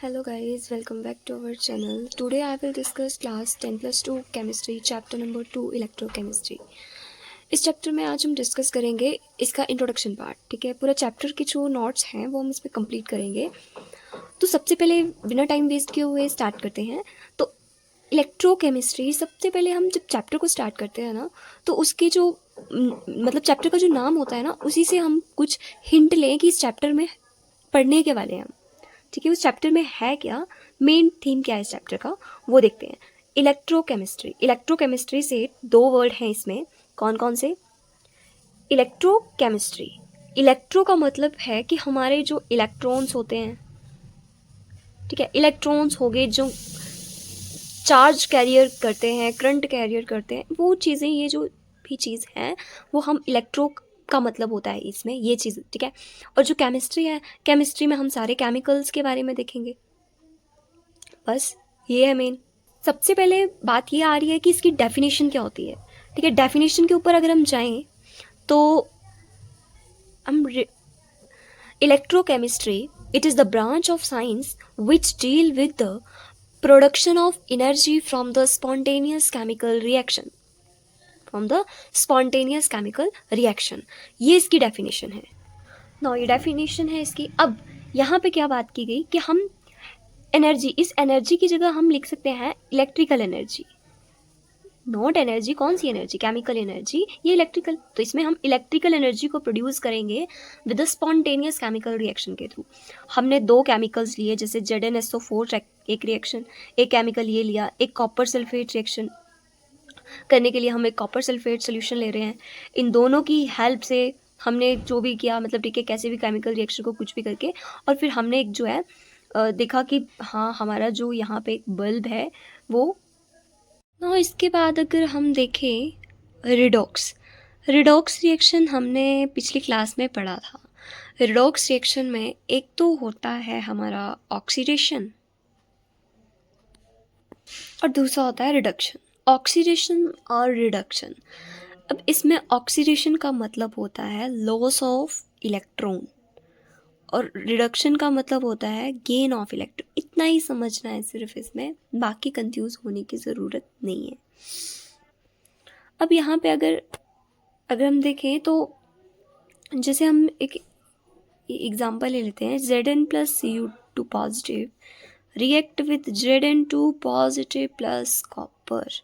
Hello guys, welcome back to our channel. Today I will discuss class 10 plus 2 chemistry chapter number 2 electrochemistry. इस chapter में आज हम discuss करेंगे इसका introduction part. ठीक है, पूरा चैप्टर के जो नोट्स हैं वो हम इस पर कंप्लीट करेंगे. तो सबसे पहले बिना टाइम वेस्ट किए हुए स्टार्ट करते हैं. तो इलेक्ट्रोकेमिस्ट्री, सबसे पहले हम जब चैप्टर को स्टार्ट करते हैं ना, तो उसके जो मतलब चैप्टर का जो नाम होता है ना, उसी से हम कुछ हिंट लें कि इस चैप्टर में पढ़ने के वाले हैं हम. ठीक है, उस चैप्टर में है क्या, मेन थीम क्या है इस चैप्टर का, वो देखते हैं. इलेक्ट्रोकेमिस्ट्री. इलेक्ट्रोकेमिस्ट्री से दो वर्ड हैं इसमें. कौन कौन से? इलेक्ट्रोकेमिस्ट्री. इलेक्ट्रो का मतलब है कि हमारे जो इलेक्ट्रॉन्स होते हैं, ठीक है, इलेक्ट्रॉन्स हो गए जो चार्ज कैरियर करते हैं, करंट कैरियर करते हैं, वो चीज़ें, ये जो भी चीज़ है वो हम इलेक्ट्रो का मतलब होता है इसमें ये चीज़. ठीक है, और जो केमिस्ट्री है, केमिस्ट्री में हम सारे केमिकल्स के बारे में देखेंगे. बस ये है मेन. सबसे पहले बात ये आ रही है कि इसकी डेफिनेशन क्या होती है. ठीक है, डेफिनेशन के ऊपर अगर हम जाएं तो हम electrochemistry, it is the branch of science which deal with the production of energy from the spontaneous chemical reaction. ये इसकी डेफिनेशन है. ना ये डेफिनेशन है इसकी. अब यहाँ पे क्या बात की गई कि हम एनर्जी, इस एनर्जी की जगह हम लिख सकते हैं इलेक्ट्रिकल एनर्जी. नॉट एनर्जी, कौन सी एनर्जी? केमिकल एनर्जी, ये इलेक्ट्रिकल. तो इसमें हम इलेक्ट्रिकल एनर्जी को प्रोड्यूस करेंगे with the spontaneous chemical reaction के थ्रू. हमने दो केमिकल्स लिए, जैसे ZnSO4 एक रिएक्शन, एक केमिकल ये लिया, एक कॉपर सल्फेट रिएक्शन करने के लिए हम एक कॉपर सल्फेट सोल्यूशन ले रहे हैं. इन दोनों की हेल्प से हमने जो भी किया, मतलब ठीक है, कैसे भी केमिकल रिएक्शन को कुछ भी करके, और फिर हमने एक जो है देखा कि हाँ हमारा जो यहाँ पे एक बल्ब है वो. और इसके बाद अगर हम देखें रिडॉक्स. रिडॉक्स रिएक्शन हमने पिछली क्लास में पढ़ा था. रिडॉक्स रिएक्शन में एक तो होता है हमारा ऑक्सीडेशन और दूसरा होता है रिडक्शन. ऑक्सीडेशन और रिडक्शन. अब इसमें ऑक्सीडेशन का मतलब होता है लॉस ऑफ इलेक्ट्रॉन और रिडक्शन का मतलब होता है गेन ऑफ इलेक्ट्रॉन. इतना ही समझना है सिर्फ इसमें, बाकी कंफ्यूज होने की ज़रूरत नहीं है. अब यहाँ पे अगर हम देखें तो जैसे हम एक एग्जांपल ले लेते हैं. Zn plus Cu2 positive react with Zn2 positive plus copper.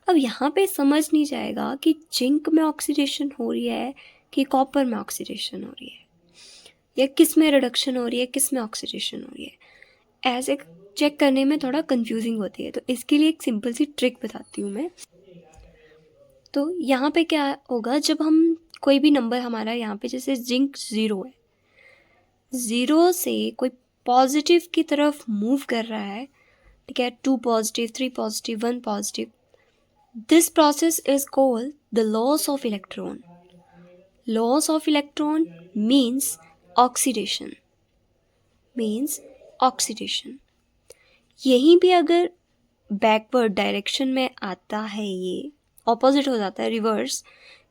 अब यहाँ पे समझ नहीं जाएगा कि जिंक में ऑक्सीडेशन हो रही है कि कॉपर में ऑक्सीडेशन हो रही है, या किस में रिडक्शन हो रही है, किस में ऑक्सीडेशन हो रही है. ऐसे चेक करने में थोड़ा कंफ्यूजिंग होती है. तो इसके लिए एक सिंपल सी ट्रिक बताती हूँ मैं. तो यहाँ पे क्या होगा, जब हम कोई भी नंबर हमारा यहाँ पे, जैसे जिंक 0 है, 0 से कोई पॉजिटिव की तरफ मूव कर रहा है, ठीक है, 2 positive, 3 positive, 1 positive, this process is called the loss of electron. Loss of electron means oxidation, यहीं भी अगर बैकवर्ड डायरेक्शन में आता है, ये ऑपोजिट हो जाता है, रिवर्स,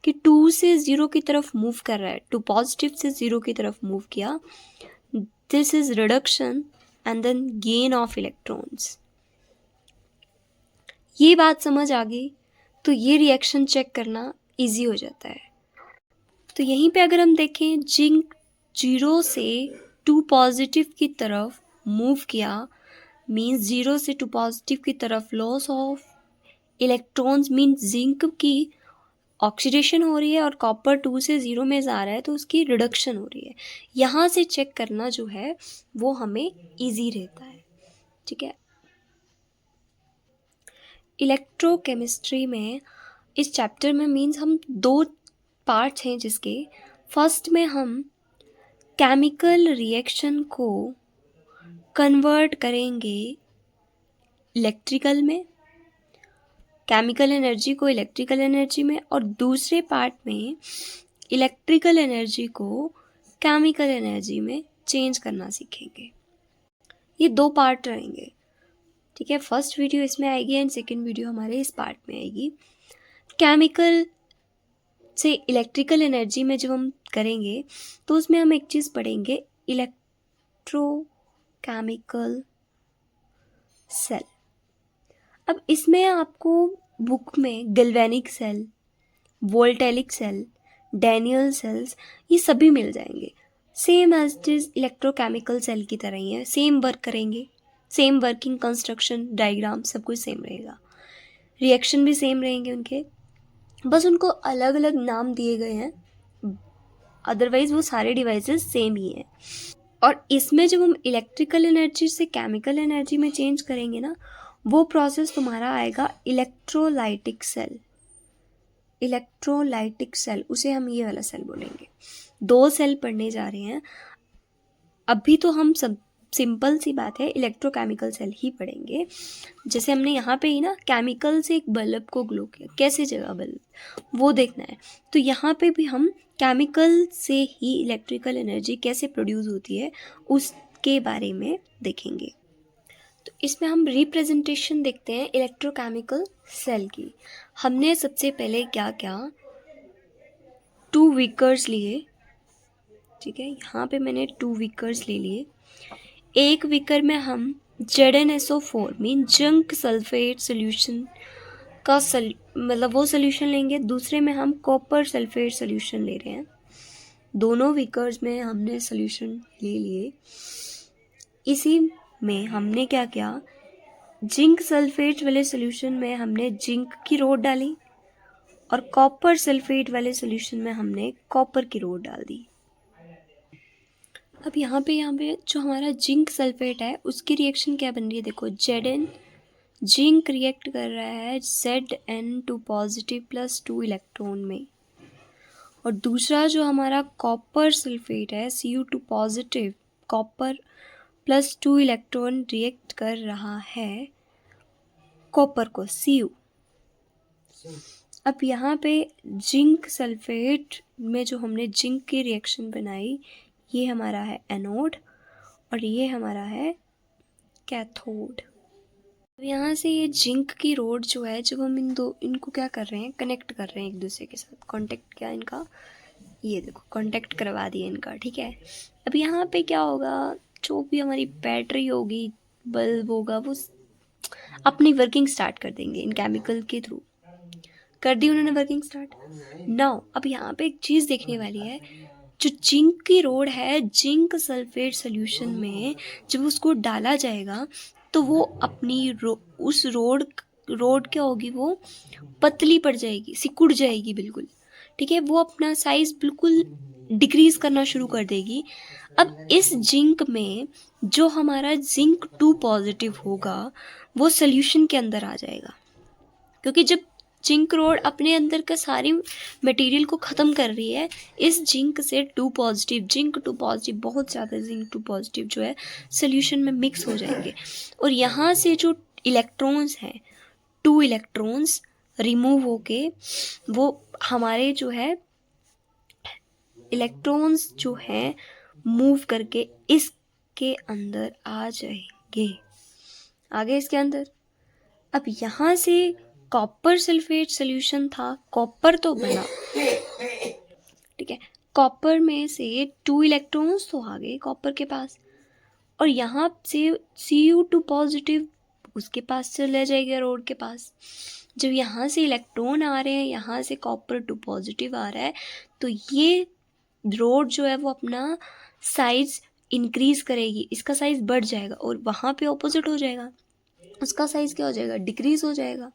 कि 2 से 0 की तरफ मूव कर रहा है, 2 पॉजिटिव से 0 की तरफ मूव किया, this is reduction and then gain of electrons. ये बात समझ आ गई तो ये रिएक्शन चेक करना इजी हो जाता है. तो यहीं पे अगर हम देखें, जिंक 0 से 2 पॉजिटिव की तरफ मूव किया, मीन्स 0 से 2 पॉजिटिव की तरफ loss of electrons, means zinc की ऑक्सीडेशन हो रही है, और कॉपर 2 से 0 में जा रहा है तो उसकी रिडक्शन हो रही है. यहाँ से चेक करना जो है वो हमें इजी रहता है. ठीक है, इलेक्ट्रोकेमिस्ट्री में इस चैप्टर में मीन्स हम दो पार्ट्स हैं जिसके. फर्स्ट में हम केमिकल रिएक्शन को कन्वर्ट करेंगे इलेक्ट्रिकल में, केमिकल एनर्जी को इलेक्ट्रिकल एनर्जी में, और दूसरे पार्ट में इलेक्ट्रिकल एनर्जी को केमिकल एनर्जी में चेंज करना सीखेंगे. ये दो पार्ट रहेंगे. ठीक है, फर्स्ट वीडियो इसमें आएगी एंड सेकेंड वीडियो हमारे इस पार्ट में आएगी. केमिकल से इलेक्ट्रिकल एनर्जी में जब हम करेंगे तो उसमें हम एक चीज़ पढ़ेंगे, इलेक्ट्रोकेमिकल सेल। अब इसमें आपको बुक में galvanic cell, voltaic cell, Daniel cells, ये सभी मिल जाएंगे। Same as it is electrochemical cell की तरह ही है, सेम वर्क करेंगे, सेम वर्किंग कंस्ट्रक्शन डायग्राम सब कुछ सेम रहेगा, रिएक्शन भी सेम रहेंगे उनके, बस उनको अलग अलग नाम दिए गए हैं, अदरवाइज वो सारे डिवाइसेस सेम ही हैं। और इसमें जब हम इलेक्ट्रिकल एनर्जी से केमिकल एनर्जी में चेंज करेंगे ना, वो प्रोसेस तुम्हारा आएगा इलेक्ट्रोलाइटिक सेल। इलेक्ट्रोलाइटिक सेल, उसे हम ये वाला सेल बोलेंगे। 2 सेल पढ़ने जा रहे हैं अभी, तो हम सब सिंपल सी बात है इलेक्ट्रोकेमिकल सेल ही पढ़ेंगे। जैसे हमने यहाँ पे ही ना केमिकल से एक बल्ब को ग्लो किया, कैसे जगा बल्ब वो देखना है, तो यहाँ पे भी हम केमिकल से ही इलेक्ट्रिकल एनर्जी कैसे प्रोड्यूस होती है उसके बारे में देखेंगे। तो इसमें हम रिप्रेजेंटेशन देखते हैं इलेक्ट्रोकेमिकल सेल की। हमने सबसे पहले क्या क्या 2 वीकर्स लिए, ठीक है, यहाँ पे मैंने 2 वीकर्स ले लिए। एक वीकर में हम ZnSO4 mean zinc sulphate solution का मतलब वो सोल्यूशन लेंगे। दूसरे में हम कॉपर सल्फेट सोल्यूशन ले रहे हैं। दोनों वीकर्स में हमने सोल्यूशन ले लिए। इसी में हमने क्या किया, जिंक सल्फेट वाले सोल्यूशन में हमने जिंक की रोड डाली और कॉपर सल्फेट वाले सोल्यूशन में हमने कॉपर की रोड डाल दी। अब यहाँ पे जो हमारा जिंक सल्फेट है उसकी रिएक्शन क्या बन रही है, देखो Zn, जिंक रिएक्ट कर रहा है Zn2 पॉजिटिव प्लस 2 इलेक्ट्रॉन में, और दूसरा जो हमारा कॉपर सल्फेट है Cu2 positive copper plus 2 electron react कर रहा है कॉपर को Cu। अब यहाँ पे जिंक सल्फेट में जो हमने जिंक की रिएक्शन बनाई, ये हमारा है एनोड और ये हमारा है कैथोड। अब यहाँ से ये जिंक की रोड जो है, जब हम इनको क्या कर रहे हैं, कनेक्ट कर रहे हैं एक दूसरे के साथ। कॉन्टेक्ट क्या इनका, ये देखो कॉन्टेक्ट करवा दिया इनका, ठीक है। अब यहाँ पे क्या होगा, जो भी हमारी बैटरी होगी, बल्ब होगा, वो अपनी वर्किंग स्टार्ट कर देंगे इन केमिकल के थ्रू। कर दी उन्होंने वर्किंग स्टार्ट। नाउ अब यहाँ पे एक चीज़ देखने वाली है, जो जिंक की रोड है जिंक सल्फेट सोल्यूशन में जब उसको डाला जाएगा तो वो अपनी उस रोड क्या होगी, वो पतली पड़ जाएगी, सिकुड़ जाएगी बिल्कुल, ठीक है। वो अपना साइज बिल्कुल डिक्रीज करना शुरू कर देगी। अब इस जिंक में जो हमारा Zn2 पॉजिटिव होगा वो सोल्यूशन के अंदर आ जाएगा, क्योंकि जब जिंक रोड अपने अंदर का सारी मटेरियल को ख़त्म कर रही है, इस जिंक से Zn2 पॉजिटिव बहुत ज़्यादा Zn2 पॉजिटिव जो है सोल्यूशन में मिक्स हो जाएंगे, और यहाँ से जो इलेक्ट्रॉन्स हैं 2 इलेक्ट्रॉन्स रिमूव होके वो हमारे जो है इलेक्ट्रॉन्स जो हैं मूव करके इसके अंदर आ जाएंगे, आगे इसके अंदर। अब यहाँ से कॉपर सल्फेट सोल्यूशन था, कॉपर तो बना, ठीक है, कॉपर में से 2 इलेक्ट्रॉन्स तो आ गए कॉपर के पास, और यहाँ से Cu2 पॉजिटिव उसके पास चले जाएगा रोड के पास। जब यहाँ से इलेक्ट्रॉन आ रहे हैं, यहाँ से कॉपर 2 पॉजिटिव आ रहा है, तो ये रोड जो है वो अपना साइज इंक्रीज करेगी, इसका साइज बढ़ जाएगा, और वहाँ पे ऑपोजिट हो जाएगा, उसका साइज क्या हो जाएगा, डिक्रीज हो जाएगा,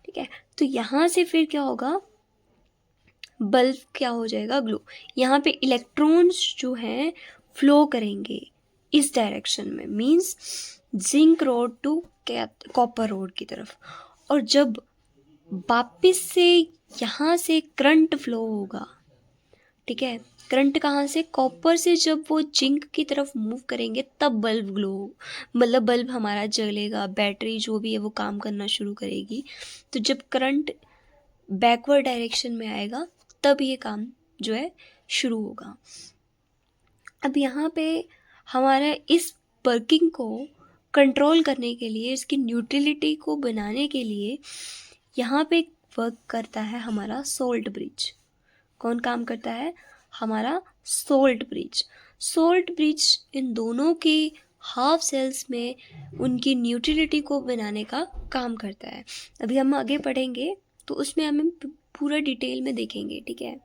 ठीक है। तो यहाँ से फिर क्या होगा, बल्ब क्या हो जाएगा, ग्लो। यहाँ पे इलेक्ट्रॉन्स जो हैं फ्लो करेंगे इस डायरेक्शन में, means zinc rod to copper rod की तरफ, और जब वापस से यहाँ से करंट फ्लो होगा, ठीक है, करंट कहाँ से, कॉपर से, जब वो जिंक की तरफ मूव करेंगे तब बल्ब ग्लो, मतलब बल्ब हमारा जलेगा, बैटरी जो भी है वो काम करना शुरू करेगी। तो जब करंट बैकवर्ड डायरेक्शन में आएगा तब ये काम जो है शुरू होगा। अब यहाँ पे हमारा इस वर्किंग को कंट्रोल करने के लिए, इसकी न्यूट्रलिटी को बनाने के लिए यहाँ पे वर्क करता है हमारा सोल्ट ब्रिज। कौन काम करता है, हमारा सोल्ट ब्रिज। सोल्ट ब्रिज इन दोनों के हाफ सेल्स में उनकी न्यूट्रलिटी को बनाने का काम करता है। अभी हम आगे पढ़ेंगे तो उसमें हम पूरा डिटेल में देखेंगे, ठीक है।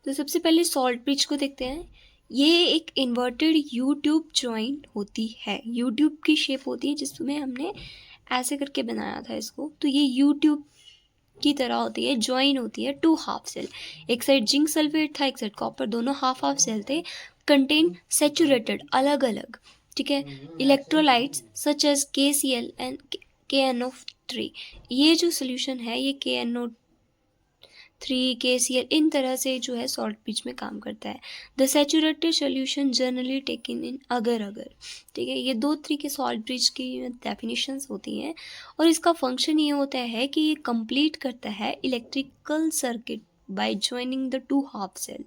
तो सबसे पहले सॉल्ट ब्रिज को देखते हैं। ये एक इन्वर्टेड यू ट्यूब जॉइंट होती है, यू ट्यूब की शेप होती है जिसमें हमने ऐसे करके बनाया था इसको। तो ये यू ट्यूब की तरह होती है, ज्वाइन होती है टू हाफ सेल। एक साइड जिंक सल्फेट था, एक साइड कॉपर, दोनों हाफ हाफ सेल थे। कंटेन सेचुरेटेड, अलग अलग, ठीक है, electrolytes such as KCl and KNO3। ये जो सोल्यूशन है ये KNO3 KCl इन तरह से जो है सॉल्ट ब्रिज में काम करता है। The saturated solution generally taken in अगर अगर, ठीक है। ये दो तरीके सॉल्ट ब्रिज की डेफिनेशंस होती हैं और इसका फंक्शन ये होता है कि ये कंप्लीट करता है electrical circuit by joining the two half cell.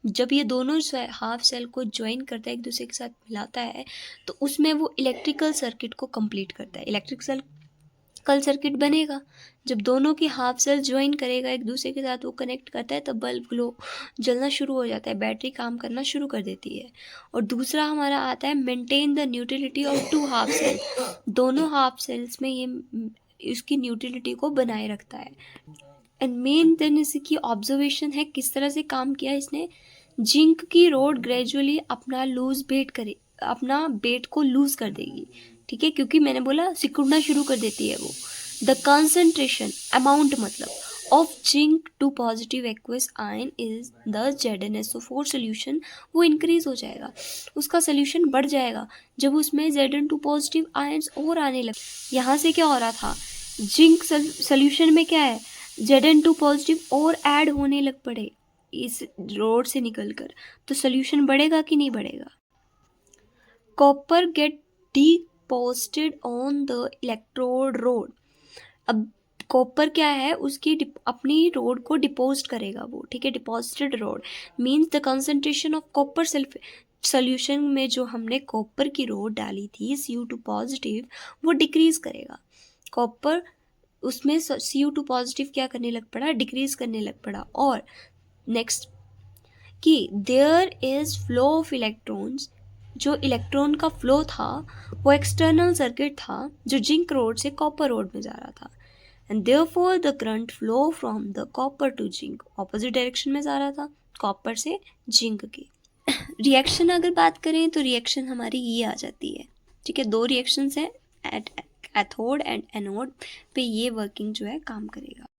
जब ये दोनों हाफ सेल को ज्वाइन करता है, एक दूसरे के साथ मिलाता है, तो उसमें वो इलेक्ट्रिकल सर्किट को कंप्लीट करता है। इलेक्ट्रिकल सर्किट बनेगा जब दोनों की हाफ सेल ज्वाइन करेगा एक दूसरे के साथ, वो कनेक्ट करता है, तब बल्ब ग्लो जलना शुरू हो जाता है, बैटरी काम करना शुरू कर देती है। और दूसरा हमारा आता है maintain the neutrality of two half cell. दोनों हाफ सेल्स में ये इसकी न्यूट्रलिटी को बनाए रखता है। एंड मेन देन इसकी ऑब्जर्वेशन है किस तरह से काम किया इसने। जिंक की रोड ग्रेजुअली अपना वेट को लूज कर देगी, ठीक है, क्योंकि मैंने बोला सिकुड़ना शुरू कर देती है वो। द कंसंट्रेशन अमाउंट मतलब of zinc two positive aqueous ion is the ZnSO4 solution, वो इंक्रीज हो जाएगा, उसका सोल्यूशन बढ़ जाएगा जब उसमें Zn2 पॉजिटिव आयन्स और आने लगे। यहाँ से क्या हो रहा था, जिंक सोल्यूशन में क्या है, Zn2 पॉजिटिव और ऐड होने लग पड़े इस रोड से निकलकर, तो सोल्यूशन बढ़ेगा कि नहीं बढ़ेगा। Copper get deposited on the electrode road. अब कॉपर क्या है, उसकी अपनी रोड को डिपोज करेगा वो, ठीक है। Deposited road means the concentration of copper solution में जो हमने कॉपर की रोड डाली थी Cu2 पॉजिटिव, वो डिक्रीज करेगा। कॉपर उसमें Cu2 पॉजिटिव क्या करने लग पड़ा, डिक्रीज करने लग पड़ा। और नेक्स्ट कि there is flow of electrons, जो इलेक्ट्रॉन का फ्लो था वो एक्सटर्नल सर्किट था जो जिंक रोड से कॉपर रोड में जा रहा था। And therefore the current flow from the copper to zinc, opposite direction में जा रहा था, कॉपर से जिंक की। रिएक्शन अगर बात करें तो रिएक्शन हमारी ये आ जाती है, ठीक है। दो रिएक्शंस हैं, एट एथोड एंड एनोड पे ये वर्किंग जो है काम करेगा।